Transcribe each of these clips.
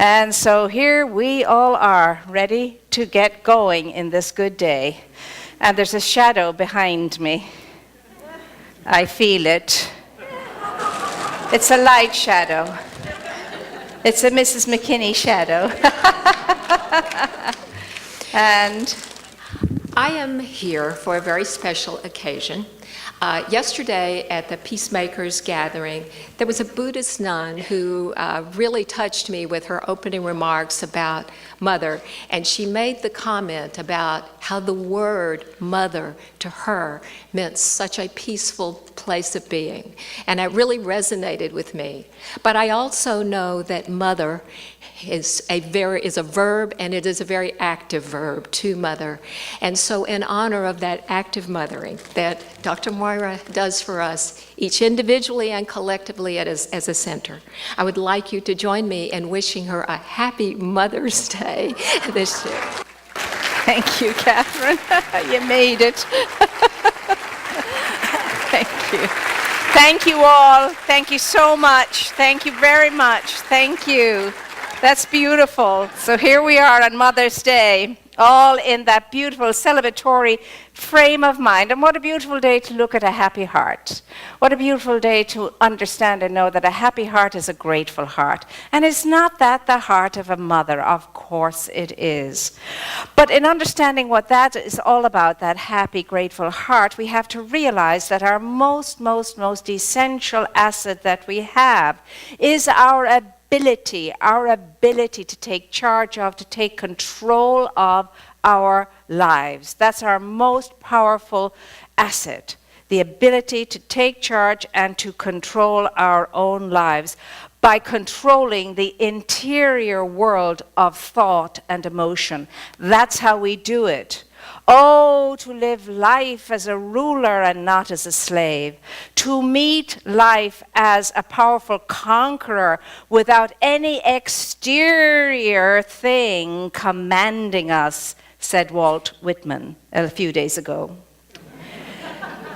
And so here we all are, ready to get going in this good day. And there's a shadow behind me. I feel it. It's a light shadow. It's a Mrs. McKinney shadow. And I am here for a very special occasion. Yesterday at the Peacemakers gathering, there was a Buddhist nun who really touched me with her opening remarks about mother, and she made the comment about how the word mother to her meant such a peaceful place of being, and it really resonated with me. But I also know that mother is a verb, and it is a very active verb, to mother. And so in honor of that active mothering that Dr. Moira does for us, each individually and collectively as a center, I would like you to join me in wishing her a happy Mother's Day this year. Thank you, Catherine. You made it. Thank you. Thank you all. Thank you so much. Thank you very much. Thank you. That's beautiful. So here we are on Mother's Day, all in that beautiful celebratory frame of mind. And what a beautiful day to look at a happy heart. What a beautiful day to understand and know that a happy heart is a grateful heart. And is not that the heart of a mother? Of course it is. But in understanding what that is all about, that happy, grateful heart, we have to realize that our most essential asset that we have is our ability to take charge of, to take control of our lives. That's our most powerful asset, the ability to take charge and to control our own lives by controlling the interior world of thought and emotion. That's how we do it. Oh, to live life as a ruler and not as a slave. To meet life as a powerful conqueror without any exterior thing commanding us, said Walt Whitman a few days ago.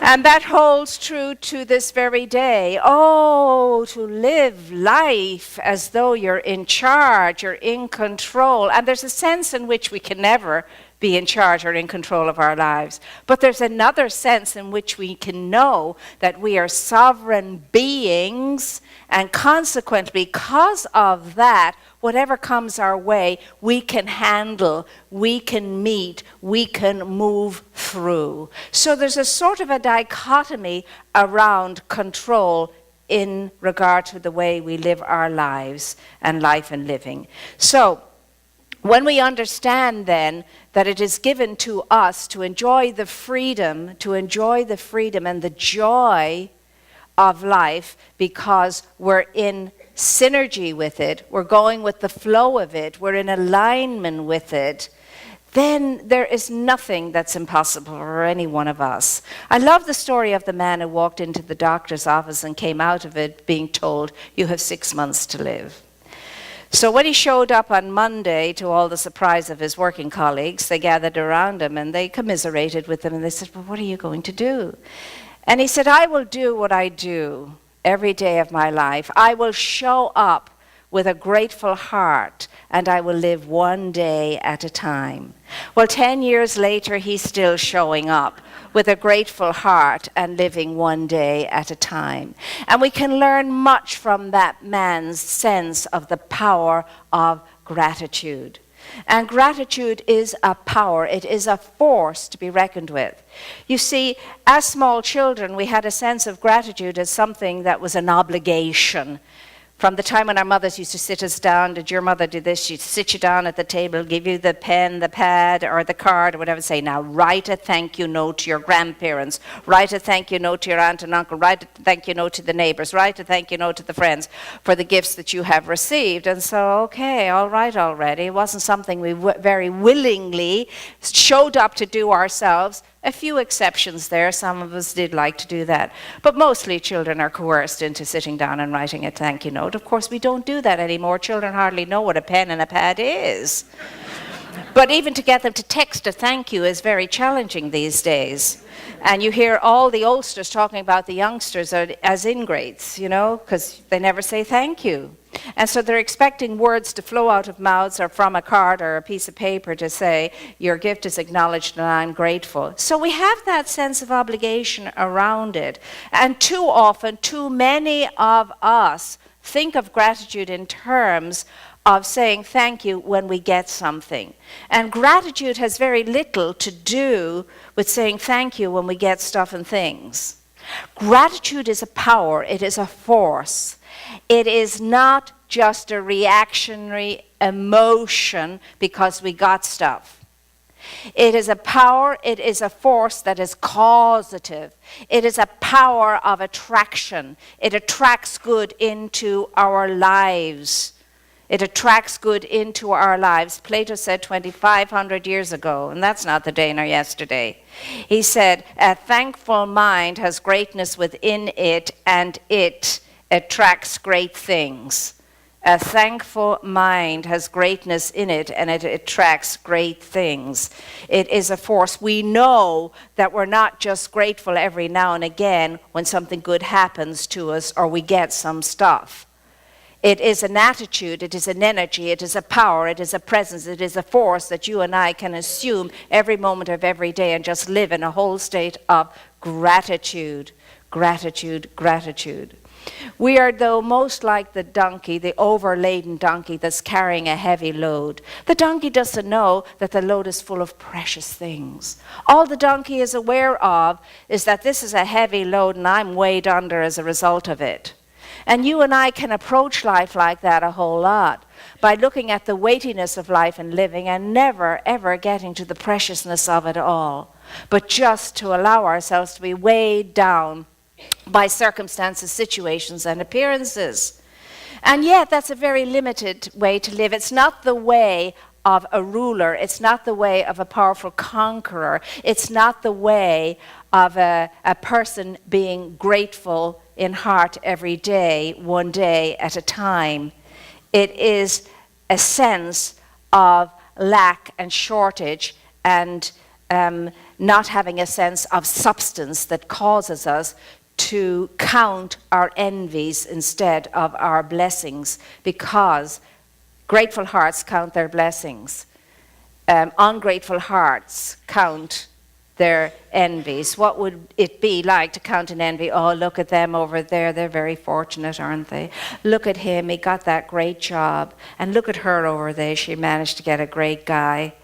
And that holds true to this very day. Oh, to live life as though you're in charge, you're in control. And there's a sense in which we can never be in charge or in control of our lives. But there's another sense in which we can know that we are sovereign beings, and consequently, because of that, whatever comes our way, we can handle, we can meet, we can move through. So there's a sort of a dichotomy around control in regard to the way we live our lives and life and living. So when we understand then that it is given to us to enjoy the freedom and the joy of life because we're in synergy with it, we're going with the flow of it, we're in alignment with it, then there is nothing that's impossible for any one of us. I love the story of the man who walked into the doctor's office and came out of it being told, you have 6 months to live. So when he showed up on Monday, to all the surprise of his working colleagues, they gathered around him and they commiserated with him and they said, well, what are you going to do? And he said, I will do what I do every day of my life. I will show up with a grateful heart, and I will live one day at a time. Well, 10 years later, he's still showing up with a grateful heart and living one day at a time. And we can learn much from that man's sense of the power of gratitude. And gratitude is a power, it is a force to be reckoned with. You see, as small children, we had a sense of gratitude as something that was an obligation. From the time when our mothers used to sit us down, did your mother do this? She'd sit you down at the table, give you the pen, the pad, or the card, or whatever, say, now write a thank you note to your grandparents, write a thank you note to your aunt and uncle, write a thank you note to the neighbors, write a thank you note to the friends for the gifts that you have received. And so, okay, all right already. It wasn't something we very willingly showed up to do ourselves. A few exceptions there. Some of us did like to do that. But mostly children are coerced into sitting down and writing a thank you note. Of course, we don't do that anymore. Children hardly know what a pen and a pad is. But even to get them to text a thank you is very challenging these days. And you hear all the oldsters talking about the youngsters as ingrates, you know, because they never say thank you. And so they're expecting words to flow out of mouths or from a card or a piece of paper to say, your gift is acknowledged and I'm grateful. So we have that sense of obligation around it. And too often, too many of us think of gratitude in terms of saying thank you when we get something. And gratitude has very little to do with saying thank you when we get stuff and things. Gratitude is a power, it is a force. It is not just a reactionary emotion because we got stuff. It is a power, it is a force that is causative. It is a power of attraction. It attracts good into our lives. It attracts good into our lives. Plato said 2,500 years ago, and that's not the day nor yesterday. He said, a thankful mind has greatness within it, and it attracts great things. A thankful mind has greatness in it, and it attracts great things. It is a force. We know that we're not just grateful every now and again when something good happens to us or we get some stuff. It is an attitude, it is an energy, it is a power, it is a presence, it is a force that you and I can assume every moment of every day and just live in a whole state of gratitude, gratitude, gratitude. We are, though, most like the donkey, the overladen donkey that's carrying a heavy load. The donkey doesn't know that the load is full of precious things. All the donkey is aware of is that this is a heavy load and I'm weighed under as a result of it. And you and I can approach life like that a whole lot by looking at the weightiness of life and living and never, ever getting to the preciousness of it all, but just to allow ourselves to be weighed down by circumstances, situations, and appearances. And yet, that's a very limited way to live. It's not the way of a ruler. It's not the way of a powerful conqueror. It's not the way of a person being grateful in heart every day, one day at a time. It is a sense of lack and shortage and not having a sense of substance that causes us to count our envies instead of our blessings, because grateful hearts count their blessings. Ungrateful hearts count their envies. What would it be like to count an envy? Oh, look at them over there. They're very fortunate, aren't they? Look at him. He got that great job. And look at her over there. She managed to get a great guy.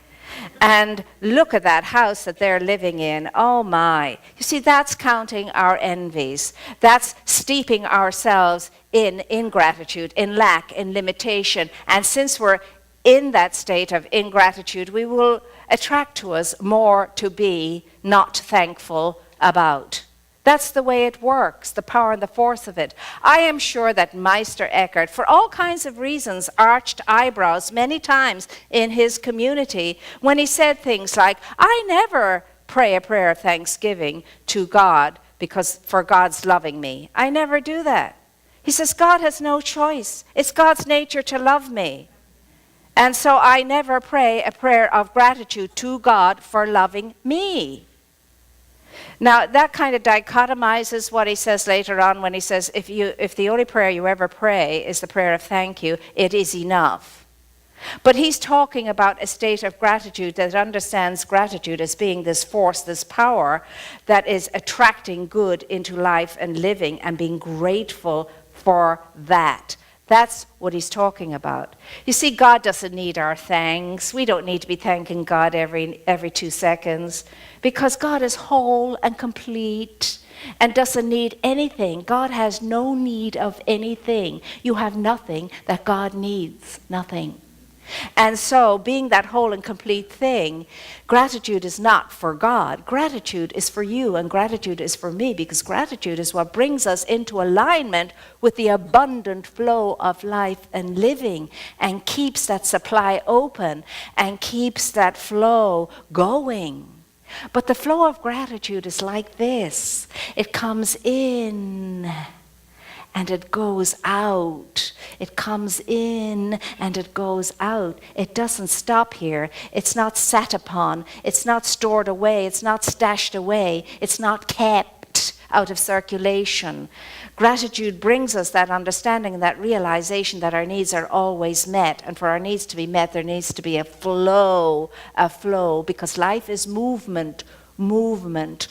And look at that house that they're living in. Oh my. You see, that's counting our envies. That's steeping ourselves in ingratitude, in lack, in limitation. And since we're in that state of ingratitude, we will attract to us more to be not thankful about. That's the way it works, the power and the force of it. I am sure that Meister Eckhart, for all kinds of reasons, arched eyebrows many times in his community when he said things like, I never pray a prayer of thanksgiving to God because for God's loving me. I never do that. He says, God has no choice. It's God's nature to love me. And so I never pray a prayer of gratitude to God for loving me. Now, that kind of dichotomizes what he says later on when he says, if the only prayer you ever pray is the prayer of thank you, it is enough. But he's talking about a state of gratitude that understands gratitude as being this force, this power that is attracting good into life and living and being grateful for that. That's what he's talking about. You see, God doesn't need our thanks. We don't need to be thanking God every 2 seconds because God is whole and complete and doesn't need anything. God has no need of anything. You have nothing that God needs, nothing. And so, being that whole and complete thing, gratitude is not for God. Gratitude is for you, and gratitude is for me, because gratitude is what brings us into alignment with the abundant flow of life and living, and keeps that supply open, and keeps that flow going. But the flow of gratitude is like this. It comes in and it goes out. It comes in and it goes out. It doesn't stop here. It's not sat upon. It's not stored away. It's not stashed away. It's not kept out of circulation. Gratitude brings us that understanding and that realization that our needs are always met. And for our needs to be met, there needs to be a flow, because life is movement. Movement.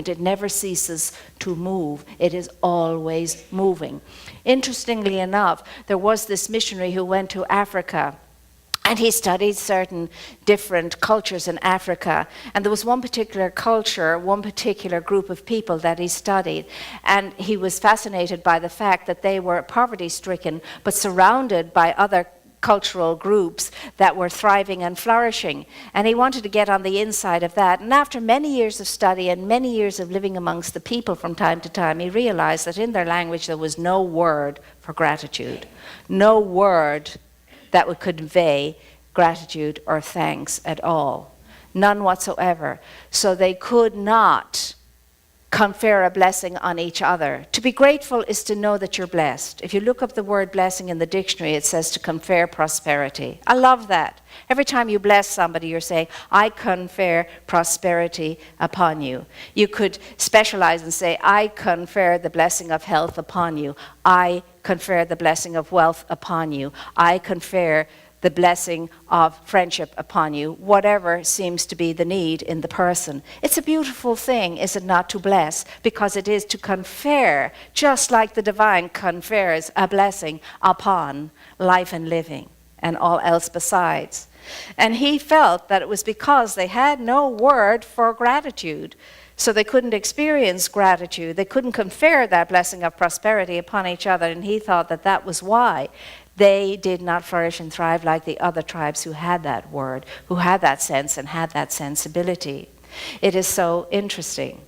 It never ceases to move. It is always moving. Interestingly enough, there was this missionary who went to Africa, and he studied certain different cultures in Africa. And there was one particular culture, one particular group of people that he studied. And he was fascinated by the fact that they were poverty-stricken, but surrounded by other cultural groups that were thriving and flourishing. And he wanted to get on the inside of that. And after many years of study and many years of living amongst the people from time to time, he realized that in their language there was no word for gratitude. No word that would convey gratitude or thanks at all. None whatsoever. So they could not confer a blessing on each other. To be grateful is to know that you're blessed. If you look up the word blessing in the dictionary, it says to confer prosperity. I love that. Every time you bless somebody, you're saying, I confer prosperity upon you. You could specialize and say, I confer the blessing of health upon you. I confer the blessing of wealth upon you. I confer the blessing of friendship upon you, whatever seems to be the need in the person. It's a beautiful thing, is it not, to bless, because it is to confer, just like the divine confers a blessing upon life and living and all else besides. And he felt that it was because they had no word for gratitude, so they couldn't experience gratitude. They couldn't confer that blessing of prosperity upon each other, and he thought that that was why they did not flourish and thrive like the other tribes who had that word, who had that sense and had that sensibility. It is so interesting,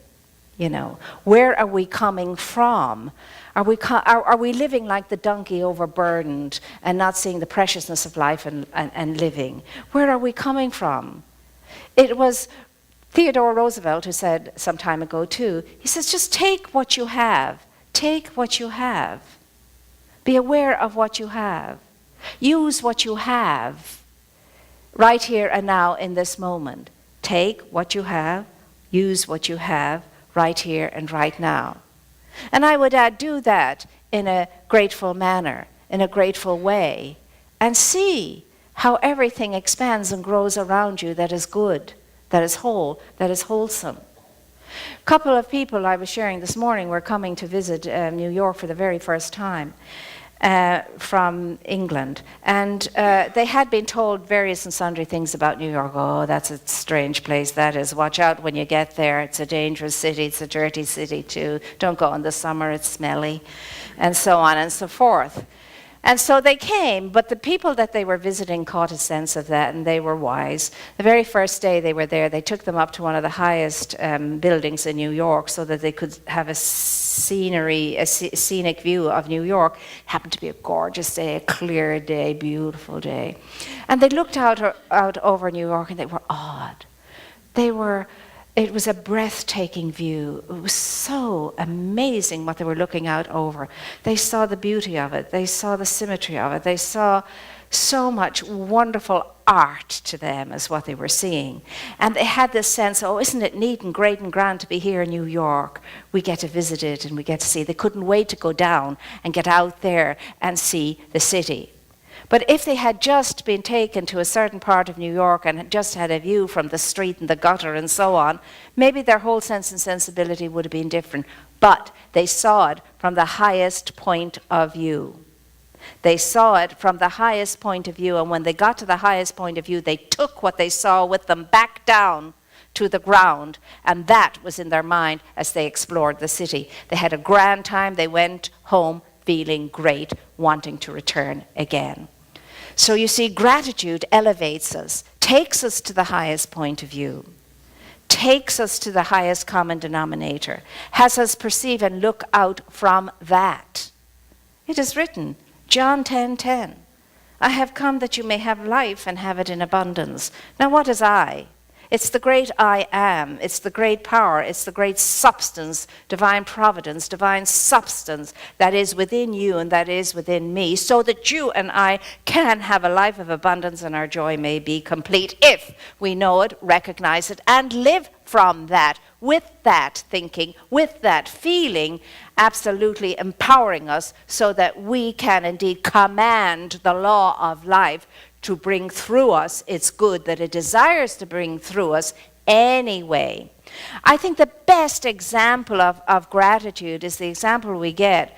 you know. Where are we coming from? Are we living like the donkey, overburdened and not seeing the preciousness of life and living? Where are we coming from? It was Theodore Roosevelt who said some time ago too, he says, just take what you have. Take what you have. Be aware of what you have. Use what you have right here and now in this moment. Take what you have, use what you have right here and right now. And I would add, do that in a grateful manner, in a grateful way, and see how everything expands and grows around you that is good, that is whole, that is wholesome. A couple of people I was sharing this morning were coming to visit New York for the very first time. From England, and they had been told various and sundry things about New York. Oh, that's a strange place, that is. Watch out when you get there. It's a dangerous city. It's a dirty city too. Don't go in the summer, it's smelly, and so on and so forth. And so they came, but the people that they were visiting caught a sense of that, and they were wise. The very first day they were there, they took them up to one of the highest buildings in New York so that they could have a scenic view of New York. It happened to be a gorgeous day, a clear day, beautiful day. And they looked out over New York, and they were awed. It was a breathtaking view. It was so amazing what they were looking out over. They saw the beauty of it. They saw the symmetry of it. They saw so much wonderful art to them as what they were seeing. And they had this sense, oh, isn't it neat and great and grand to be here in New York? We get to visit it and we get to see. They couldn't wait to go down and get out there and see the city. But if they had just been taken to a certain part of New York and just had a view from the street and the gutter and so on, maybe their whole sense and sensibility would have been different. But they saw it from the highest point of view. They saw it from the highest point of view, and when they got to the highest point of view, they took what they saw with them back down to the ground, and that was in their mind as they explored the city. They had a grand time. They went home feeling great, wanting to return again. So you see, gratitude elevates us, takes us to the highest point of view, takes us to the highest common denominator, has us perceive and look out from that. It is written, John 10:10, I have come that you may have life and have it in abundance. Now what is I? It's the great I am. It's the great power. It's the great substance, divine providence, divine substance that is within you and that is within me, so that you and I can have a life of abundance and our joy may be complete if we know it, recognize it, and live from that, with that thinking, with that feeling, absolutely empowering us so that we can indeed command the law of life to bring through us its good that it desires to bring through us anyway. I think the best example of gratitude is the example we get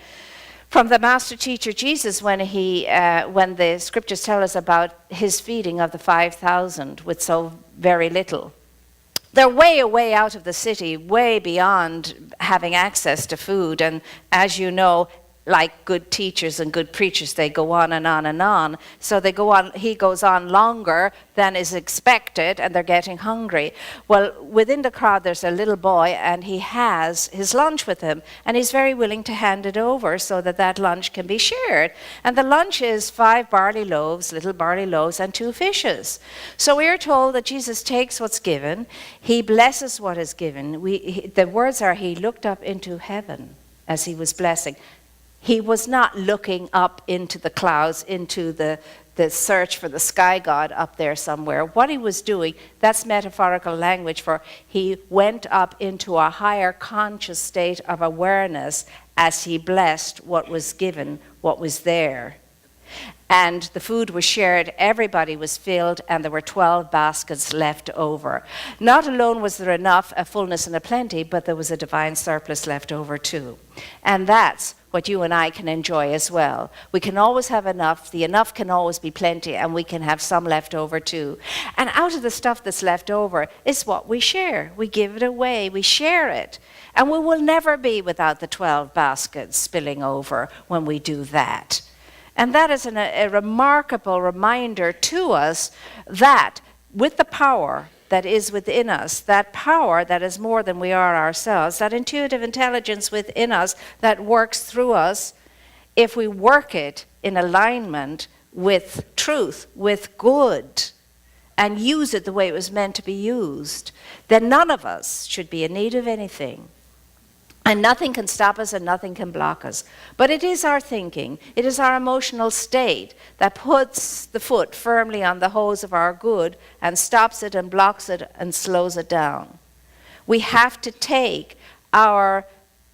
from the master teacher Jesus when the scriptures tell us about his feeding of the 5,000 with so very little. They're way out of the city, way beyond having access to food. And as you know, like good teachers and good preachers, they go on and on and on. So they go on, he goes on longer than is expected, and they're getting hungry. Well, within the crowd, there's a little boy, and he has his lunch with him, and he's very willing to hand it over so that that lunch can be shared. And the lunch is 5 barley loaves, little barley loaves, and 2 fishes. So we are told that Jesus takes what's given, he blesses what is given. The words are, he looked up into heaven as he was blessing. He was not looking up into the clouds, into the search for the sky god up there somewhere. What he was doing, that's metaphorical language for he went up into a higher conscious state of awareness as he blessed what was given, what was there. And the food was shared, everybody was filled, and there were 12 baskets left over. Not alone was there enough, a fullness and a plenty, but there was a divine surplus left over too. And that's what you and I can enjoy as well. We can always have enough, the enough can always be plenty, and we can have some left over too. And out of the stuff that's left over is what we share. We give it away, we share it. And we will never be without the 12 baskets spilling over when we do that. And that is a remarkable reminder to us that with the power that is within us, that power that is more than we are ourselves, that intuitive intelligence within us that works through us, if we work it in alignment with truth, with good, and use it the way it was meant to be used, then none of us should be in need of anything. And nothing can stop us and nothing can block us. But it is our thinking, it is our emotional state that puts the foot firmly on the hose of our good and stops it and blocks it and slows it down. We have to take our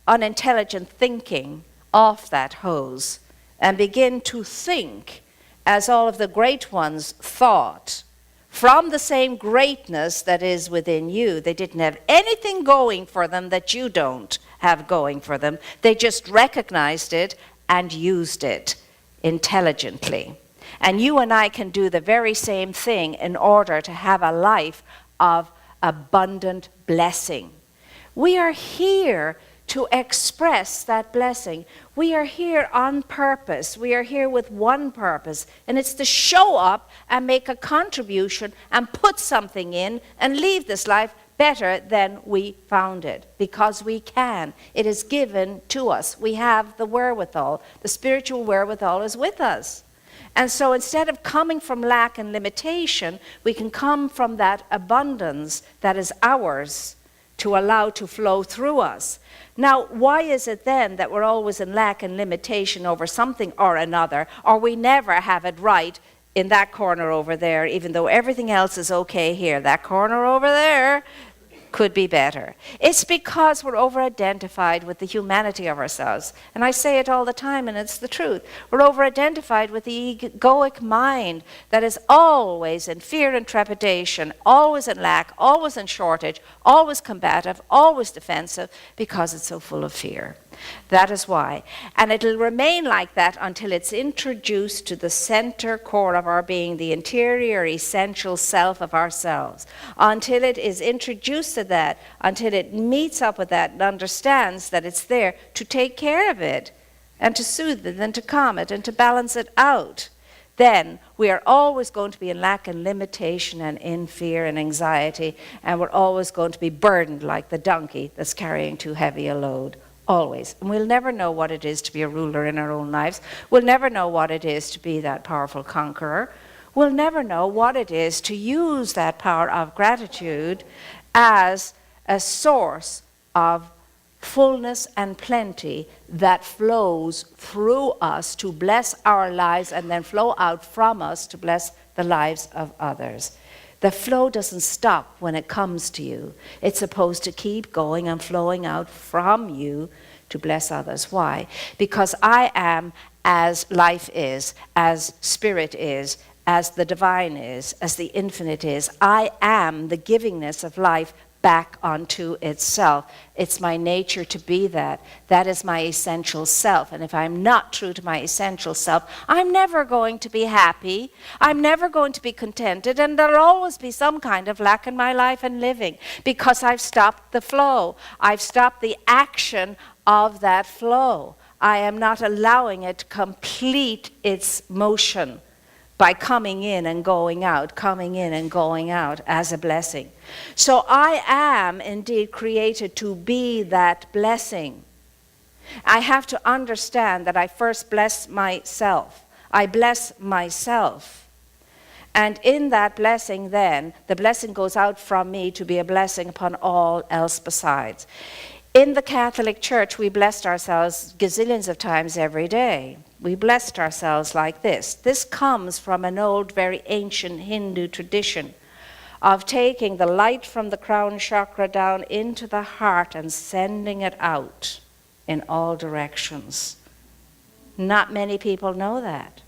unintelligent thinking off that hose and begin to think as all of the great ones thought, from the same greatness that is within you. They didn't have anything going for them that you don't have going for them. They just recognized it and used it intelligently. And you and I can do the very same thing in order to have a life of abundant blessing. We are here to express that blessing. We are here on purpose. We are here with one purpose, and it's to show up and make a contribution and put something in and leave this life better than we found it, because we can. It is given to us. We have the wherewithal. The spiritual wherewithal is with us. And so instead of coming from lack and limitation, we can come from that abundance that is ours to allow to flow through us. Now, why is it then that we're always in lack and limitation over something or another, or we never have it right in that corner over there, even though everything else is okay here? That corner over there could be better. It's because we're over-identified with the humanity of ourselves. And I say it all the time, and it's the truth. We're over-identified with the egoic mind that is always in fear and trepidation, always in lack, always in shortage, always combative, always defensive, because it's so full of fear. That is why. And it'll remain like that until it's introduced to the center core of our being, the interior, essential self of ourselves. Until it is introduced to that, until it meets up with that and understands that it's there to take care of it and to soothe it and to calm it and to balance it out, then we are always going to be in lack and limitation and in fear and anxiety, and we're always going to be burdened like the donkey that's carrying too heavy a load. Always. And we'll never know what it is to be a ruler in our own lives. We'll never know what it is to be that powerful conqueror. We'll never know what it is to use that power of gratitude as a source of fullness and plenty that flows through us to bless our lives and then flow out from us to bless the lives of others. The flow doesn't stop when it comes to you. It's supposed to keep going and flowing out from you to bless others. Why? Because I am as life is, as spirit is, as the divine is, as the infinite is. I am the givingness of life back onto itself. It's my nature to be that. That is my essential self. And if I'm not true to my essential self, I'm never going to be happy. I'm never going to be contented. And there'll always be some kind of lack in my life and living because I've stopped the flow. I've stopped the action of that flow. I am not allowing it to complete its motion by coming in and going out, coming in and going out as a blessing. So I am indeed created to be that blessing. I have to understand that I first bless myself. I bless myself. And in that blessing then, the blessing goes out from me to be a blessing upon all else besides. In the Catholic Church, we blessed ourselves gazillions of times every day. We blessed ourselves like this. This comes from an old, very ancient Hindu tradition of taking the light from the crown chakra down into the heart and sending it out in all directions. Not many people know that.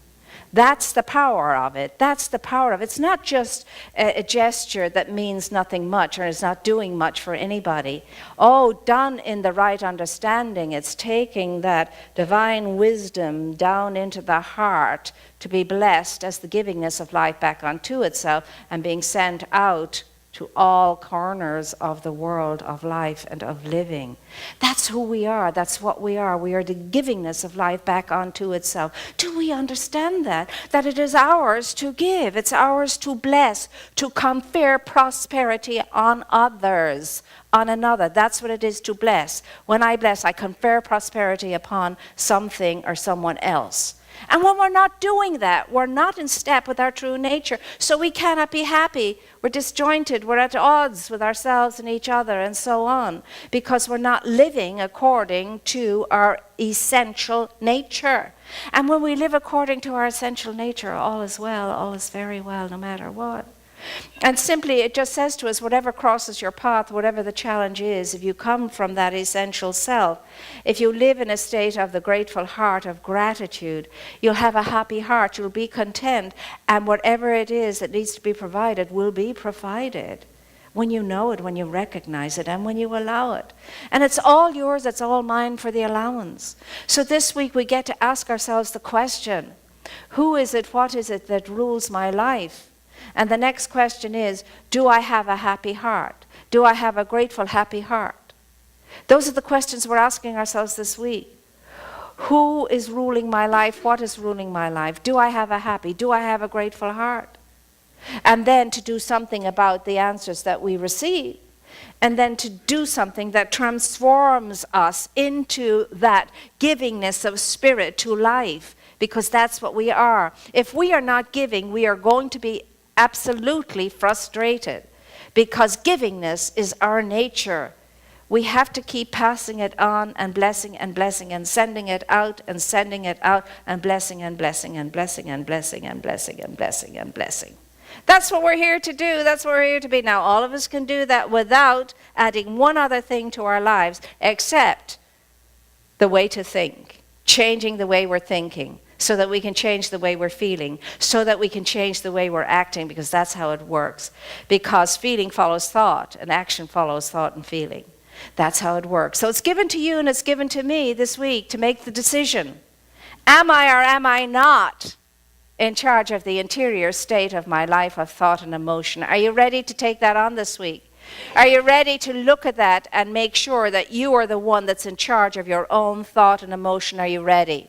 That's the power of it. That's the power of it. It's not just a gesture that means nothing much or is not doing much for anybody. Oh, done in the right understanding, it's taking that divine wisdom down into the heart to be blessed as the givingness of life back onto itself and being sent out to all corners of the world of life and of living. That's who we are. That's what we are. We are the givingness of life back onto itself. Do we understand that? That it is ours to give. It's ours to bless, to confer prosperity on others, on another. That's what it is to bless. When I bless, I confer prosperity upon something or someone else. And when we're not doing that, we're not in step with our true nature. So we cannot be happy. We're disjointed. We're at odds with ourselves and each other and so on. Because we're not living according to our essential nature. And when we live according to our essential nature, all is well, all is very well, no matter what. And simply it just says to us, whatever crosses your path, whatever the challenge is, if you come from that essential self, if you live in a state of the grateful heart of gratitude, you'll have a happy heart, you'll be content, and whatever it is that needs to be provided will be provided when you know it, when you recognize it, and when you allow it. And it's all yours, it's all mine for the allowance. So this week we get to ask ourselves the question, who is it, what is it that rules my life? And the next question is, do I have a happy heart? Do I have a grateful, happy heart? Those are the questions we're asking ourselves this week. Who is ruling my life? What is ruling my life? Do I have a happy? Do I have a grateful heart? And then to do something about the answers that we receive. And then to do something that transforms us into that givingness of spirit to life. Because that's what we are. If we are not giving, we are going to be absolutely frustrated, because givingness is our nature. We have to keep passing it on and blessing and blessing and sending it out and sending it out and blessing and blessing and blessing and blessing and blessing and blessing and blessing. That's what we're here to do. That's what we're here to be. Now, all of us can do that without adding one other thing to our lives, except the way to think, changing the way we're thinking, so that we can change the way we're feeling, so that we can change the way we're acting, because that's how it works. Because feeling follows thought, and action follows thought and feeling. That's how it works. So it's given to you and it's given to me this week to make the decision. Am I or am I not in charge of the interior state of my life of thought and emotion? Are you ready to take that on this week? Are you ready to look at that and make sure that you are the one that's in charge of your own thought and emotion? Are you ready?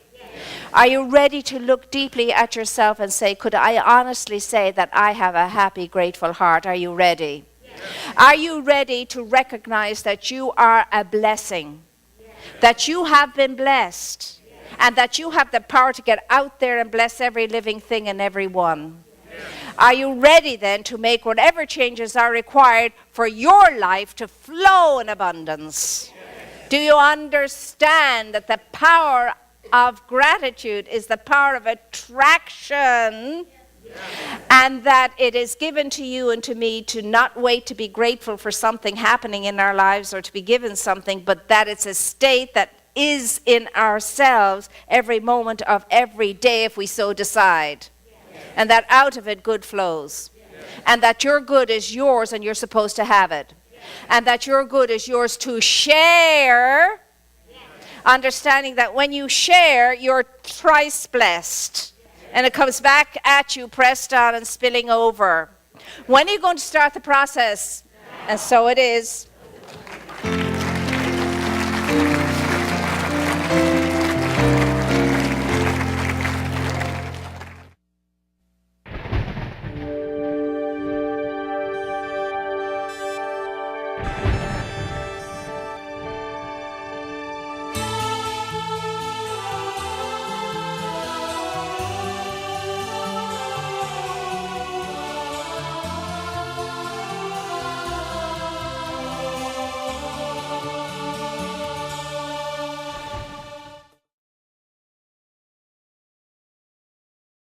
Are you ready to look deeply at yourself and say, could I honestly say that I have a happy, grateful heart? Are you ready? Yes. Are you ready to recognize that you are a blessing? Yes. That you have been blessed? Yes. And that you have the power to get out there and bless every living thing and everyone? Yes. Are you ready then to make whatever changes are required for your life to flow in abundance? Yes. Do you understand that the power of gratitude is the power of attraction And that it is given to you and to me to not wait to be grateful for something happening in our lives or to be given something, but that it's a state that is in ourselves every moment of every day if we so decide. And that out of it good flows. And that your good is yours and you're supposed to have it. And that your good is yours to share. Understanding that when you share, you're thrice blessed. And it comes back at you, pressed down and spilling over. When are you going to start the process? And so it is.